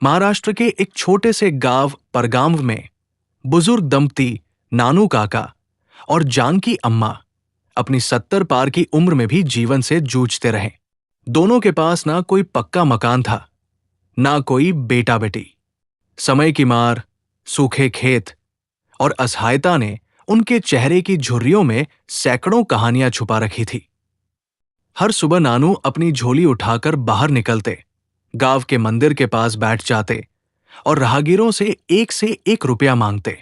महाराष्ट्र के एक छोटे से गांव परगांव में बुजुर्ग दंपति नानू काका और जानकी अम्मा अपनी 70 पार की उम्र में भी जीवन से जूझते रहे। दोनों के पास ना कोई पक्का मकान था, ना कोई बेटा बेटी। समय की मार, सूखे खेत और असहायता ने उनके चेहरे की झुर्रियों में सैकड़ों कहानियां छुपा रखी थी। हर सुबह नानू अपनी झोली उठाकर बाहर निकलते, गांव के मंदिर के पास बैठ जाते और राहगीरों से एक रुपया मांगते।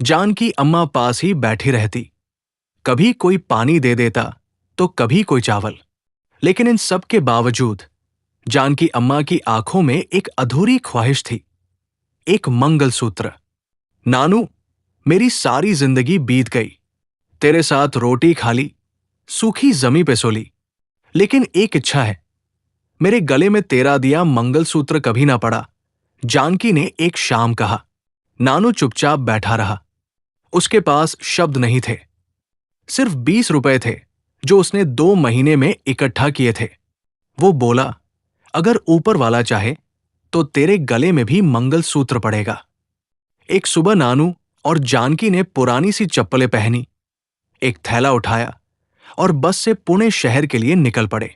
जानकी अम्मा पास ही बैठी रहती, कभी कोई पानी दे देता तो कभी कोई चावल। लेकिन इन सब के बावजूद जानकी अम्मा की आंखों में एक अधूरी ख्वाहिश थी, एक मंगलसूत्र। नानू, मेरी सारी जिंदगी बीत गई, तेरे साथ रोटी खा ली, सूखी जमी पे सो ली, लेकिन एक इच्छा है, मेरे गले में तेरा दिया मंगलसूत्र कभी ना पड़ा। जानकी ने एक शाम कहा। नानू चुपचाप बैठा रहा। उसके पास शब्द नहीं थे, सिर्फ 20 रुपए थे जो उसने 2 महीने में इकट्ठा किए थे। वो बोला, अगर ऊपर वाला चाहे तो तेरे गले में भी मंगलसूत्र पड़ेगा। एक सुबह नानू और जानकी ने पुरानी सी चप्पलें पहनी, एक थैला उठाया और बस से पुणे शहर के लिए निकल पड़े।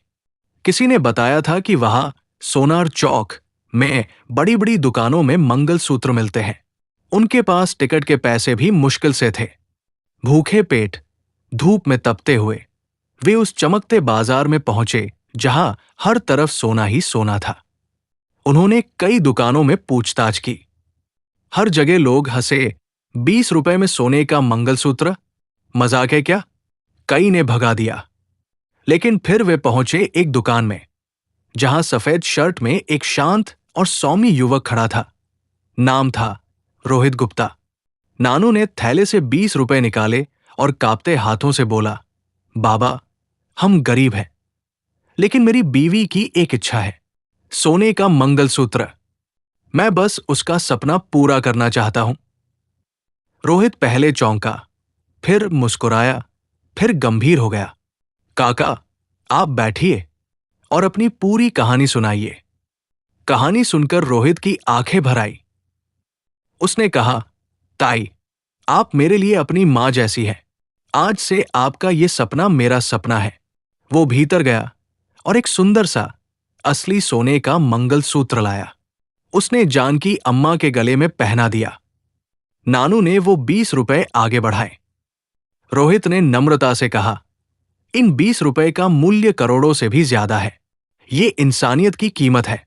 किसी ने बताया था कि वहां सोनार चौक में बड़ी बड़ी दुकानों में मंगलसूत्र मिलते हैं। उनके पास टिकट के पैसे भी मुश्किल से थे। भूखे पेट, धूप में तपते हुए वे उस चमकते बाजार में पहुंचे जहां हर तरफ सोना ही सोना था। उन्होंने कई दुकानों में पूछताछ की। हर जगह लोग हंसे, 20 रुपए में सोने का मंगलसूत्र, मजाक है क्या? कई ने भगा दिया। लेकिन फिर वे पहुंचे एक दुकान में जहां सफेद शर्ट में एक शांत और सौम्य युवक खड़ा था। नाम था रोहित गुप्ता। नानू ने थैले से 20 रुपए निकाले और कांपते हाथों से बोला, बाबा, हम गरीब हैं, लेकिन मेरी बीवी की एक इच्छा है, सोने का मंगलसूत्र। मैं बस उसका सपना पूरा करना चाहता हूं। रोहित पहले चौंका, फिर मुस्कुराया, फिर गंभीर हो गया। काका, आप बैठिए और अपनी पूरी कहानी सुनाइए। कहानी सुनकर रोहित की आंखें भर आई। उसने कहा, ताई, आप मेरे लिए अपनी मां जैसी है। आज से आपका ये सपना मेरा सपना है। वो भीतर गया और एक सुंदर सा असली सोने का मंगलसूत्र लाया। उसने जानकी अम्मा के गले में पहना दिया। नानू ने वो 20 रुपए आगे बढ़ाए। रोहित ने नम्रता से कहा, इन 20 रुपए का मूल्य करोड़ों से भी ज्यादा है। ये इंसानियत की कीमत है।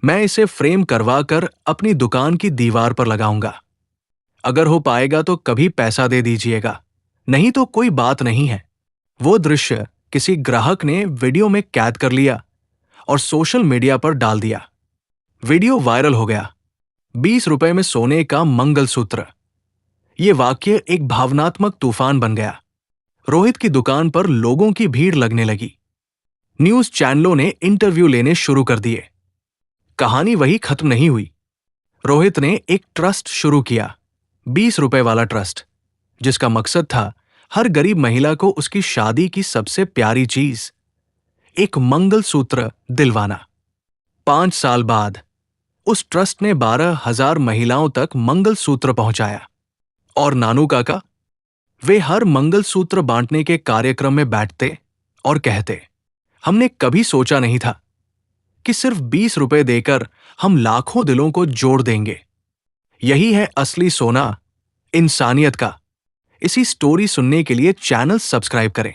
मैं इसे फ्रेम करवा कर अपनी दुकान की दीवार पर लगाऊंगा। अगर हो पाएगा तो कभी पैसा दे दीजिएगा, नहीं तो कोई बात नहीं है। वो दृश्य किसी ग्राहक ने वीडियो में कैद कर लिया और सोशल मीडिया पर डाल दिया। वीडियो वायरल हो गया। 20 रुपए में सोने का मंगलसूत्र। ये वाक्य एक भावनात्मक तूफान बन गया। रोहित की दुकान पर लोगों की भीड़ लगने लगी। न्यूज चैनलों ने इंटरव्यू लेने शुरू कर दिए। कहानी वही खत्म नहीं हुई। रोहित ने एक ट्रस्ट शुरू किया, 20 रुपए वाला ट्रस्ट, जिसका मकसद था हर गरीब महिला को उसकी शादी की सबसे प्यारी चीज, एक मंगलसूत्र, दिलवाना। 5 साल बाद उस ट्रस्ट ने 12,000 महिलाओं तक मंगलसूत्र पहुंचाया। और नानू काका, वे हर मंगलसूत्र बांटने के कार्यक्रम में बैठते और कहते, हमने कभी सोचा नहीं था कि सिर्फ 20 रुपए देकर हम लाखों दिलों को जोड़ देंगे। यही है असली सोना इंसानियत का। इसी स्टोरी सुनने के लिए चैनल सब्सक्राइब करें।